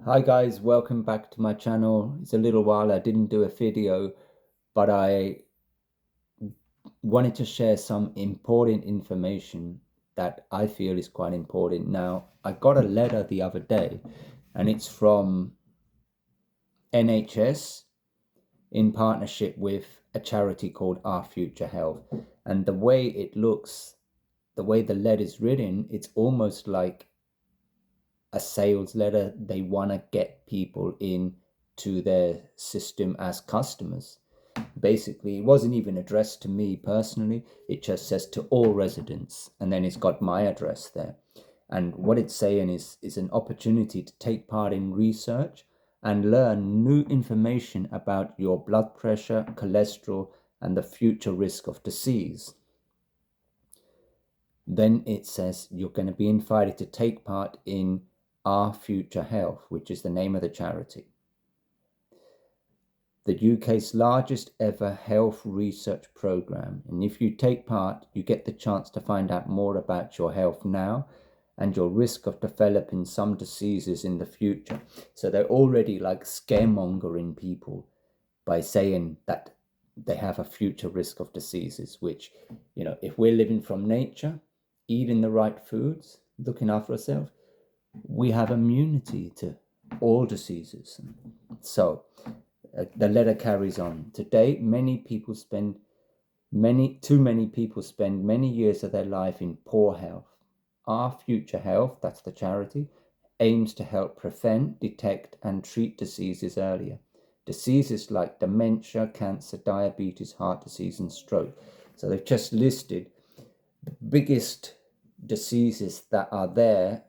Hi guys, welcome back to my channel. It's a little while I didn't do a video, but I wanted to share some important information that I feel is quite important. Now, I got a letter the other day and it's from NHS in partnership with a charity called Our Future Health. And the way it looks, the way the letter is written, it's almost like a sales letter. They want to get people in to their system as customers. Basically, it wasn't even addressed to me personally. It just says to all residents, and then it's got my address there. And what it's saying is an opportunity to take part in research and learn new information about your blood pressure, cholesterol, and the future risk of disease. Then it says you're going to be invited to take part in Our Future Health, which is the name of the charity. The UK's largest ever health research program. And if you take part, you get the chance to find out more about your health now and your risk of developing some diseases in the future. So they're already like scaremongering people by saying that they have a future risk of diseases, which, if we're living from nature, eating the right foods, looking after ourselves, we have immunity to all diseases. So the letter carries on. Today, too many people spend many years of their life in poor health. Our Future Health, that's the charity, aims to help prevent, detect, and treat diseases earlier. Diseases like dementia, cancer, diabetes, heart disease, and stroke. So they've just listed the biggest diseases that are there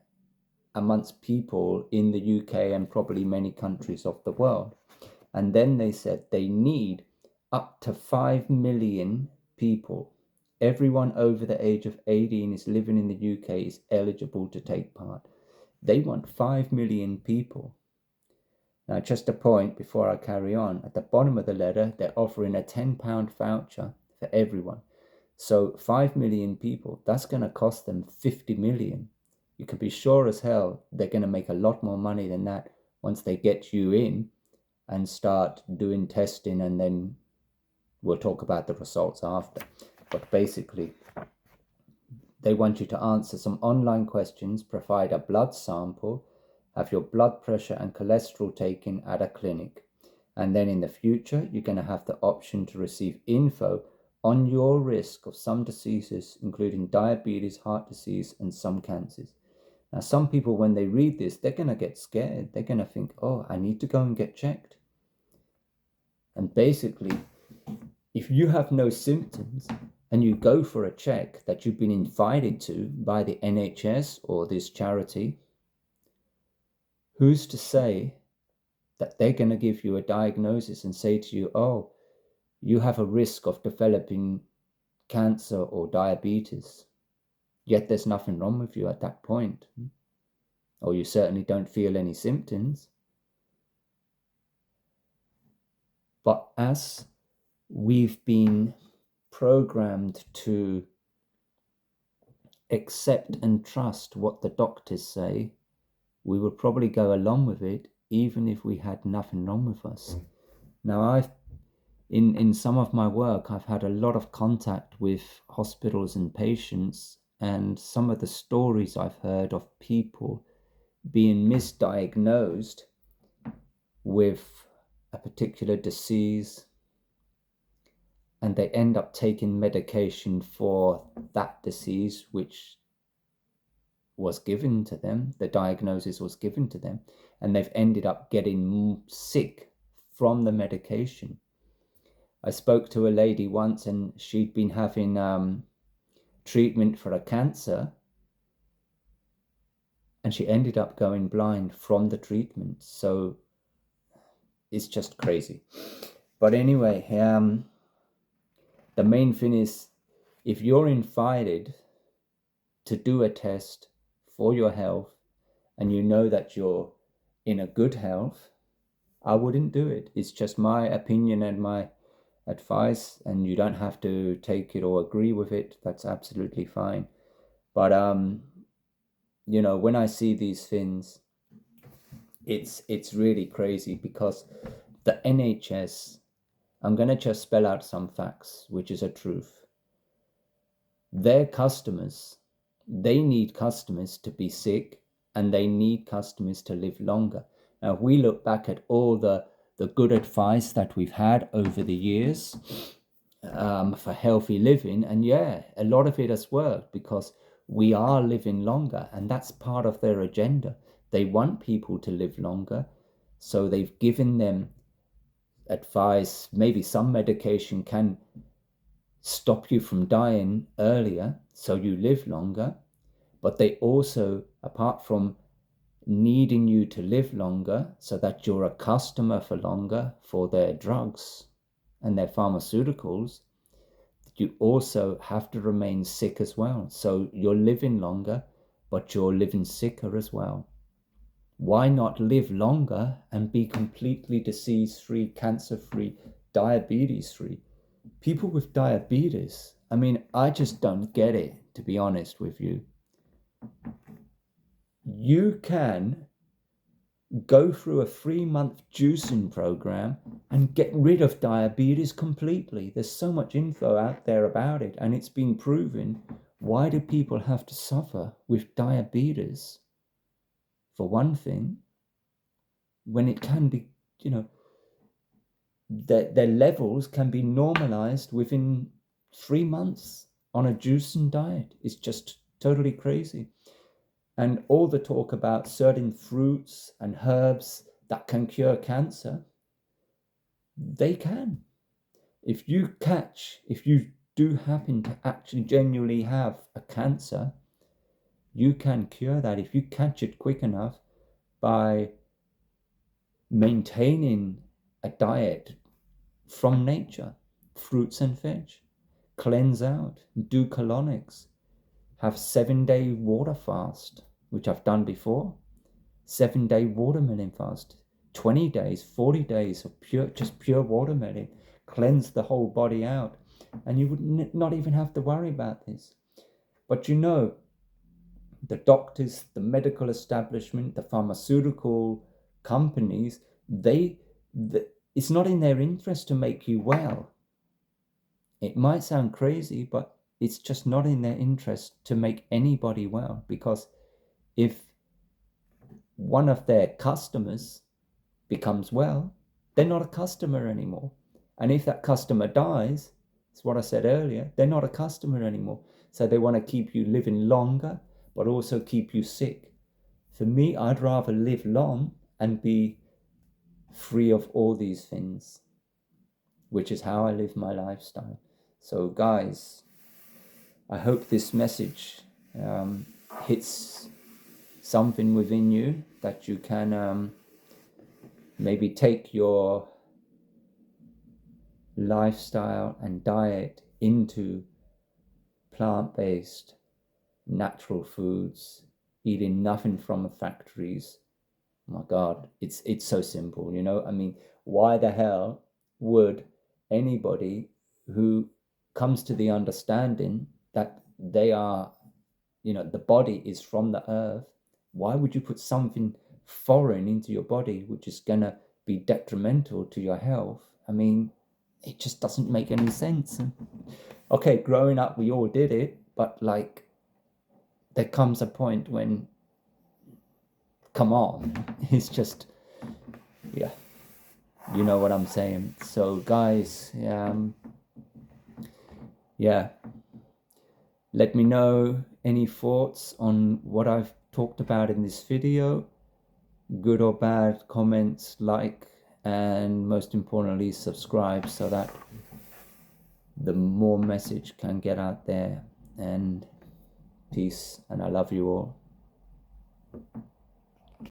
amongst people in the UK and probably many countries of the world. And then they said they need up to 5 million people. Everyone over the age of 18 is living in the UK is eligible to take part. They want 5 million people. Now, just a point before I carry on. At the bottom of the letter, they're offering a £10 voucher for everyone. So 5 million people, that's going to cost them 50 million. You can be sure as hell they're going to make a lot more money than that once they get you in and start doing testing, and then we'll talk about the results after. But basically, they want you to answer some online questions, provide a blood sample, have your blood pressure and cholesterol taken at a clinic. And then in the future, you're going to have the option to receive info on your risk of some diseases, including diabetes, heart disease, and some cancers. Now, some people, when they read this, they're going to get scared. They're going to think, oh, I need to go and get checked. And basically, if you have no symptoms and you go for a check that you've been invited to by the NHS or this charity, who's to say that they're going to give you a diagnosis and say to you, oh, you have a risk of developing cancer or diabetes, yet there's nothing wrong with you at that point, or you certainly don't feel any symptoms. But as we've been programmed to accept and trust what the doctors say, we would probably go along with it even if we had nothing wrong with us. Now, in some of my work, I've had a lot of contact with hospitals and patients, and some of the stories I've heard of people being misdiagnosed with a particular disease, and they end up taking medication for that disease which was given to them, the diagnosis was given to them, and they've ended up getting sick from the medication. I spoke to a lady once, and she'd been having treatment for a cancer, and she ended up going blind from the treatment. So it's just crazy. But anyway, the main thing is, if you're invited to do a test for your health and you know that you're in a good health, I wouldn't do it. It's just my opinion and my advice, and you don't have to take it or agree with it. That's absolutely fine. But when I see these things, it's really crazy because the NHS, I'm going to just spell out some facts, which is a truth. Their customers, they need customers to be sick, and they need customers to live longer. Now, if we look back at all the good advice that we've had over the years for healthy living, and yeah, a lot of it has worked because we are living longer, and that's part of their agenda. They want people to live longer, so they've given them advice. Maybe some medication can stop you from dying earlier, so you live longer. But they also, apart from needing you to live longer so that you're a customer for longer for their drugs and their pharmaceuticals, you also have to remain sick as well. So you're living longer, but you're living sicker as well. Why not live longer and be completely disease-free, cancer-free, diabetes-free? People with diabetes, I mean, I just don't get it, to be honest with you. You can go through a 3-month juicing program and get rid of diabetes completely. There's so much info out there about it, and it's been proven. Why do people have to suffer with diabetes? For one thing, when it can be, their levels can be normalized within 3 months on a juicing diet. It's just totally crazy. And all the talk about certain fruits and herbs that can cure cancer, they can. If you do happen to actually genuinely have a cancer, you can cure that if you catch it quick enough by maintaining a diet from nature, fruits and veg, cleanse out, do colonics, have 7-day water fast, which I've done before, 7-day watermelon fast, 20 days, 40 days of pure watermelon, cleanse the whole body out, and you would not even have to worry about this. But the doctors, the medical establishment, the pharmaceutical companies, it's not in their interest to make you well. It might sound crazy, but it's just not in their interest to make anybody well, because if one of their customers becomes well, they're not a customer anymore. And if that customer dies, it's what I said earlier, they're not a customer anymore. So they want to keep you living longer, but also keep you sick. For me, I'd rather live long and be free of all these things, which is how I live my lifestyle. So guys, I hope this message hits something within you that you can maybe take your lifestyle and diet into plant-based, natural foods, eating nothing from the factories. Oh my God, it's so simple, I mean, why the hell would anybody who comes to the understanding that they are, the body is from the earth, why would you put something foreign into your body which is gonna be detrimental to your health? I mean, it just doesn't make any sense. Okay, growing up we all did it, but like there comes a point when, come on, it's just, yeah, you know what I'm saying. So guys, yeah, let me know any thoughts on what I've talked about in this video, good or bad. Comments, like, and most importantly subscribe, so that the more message can get out there. And peace, and I love you all.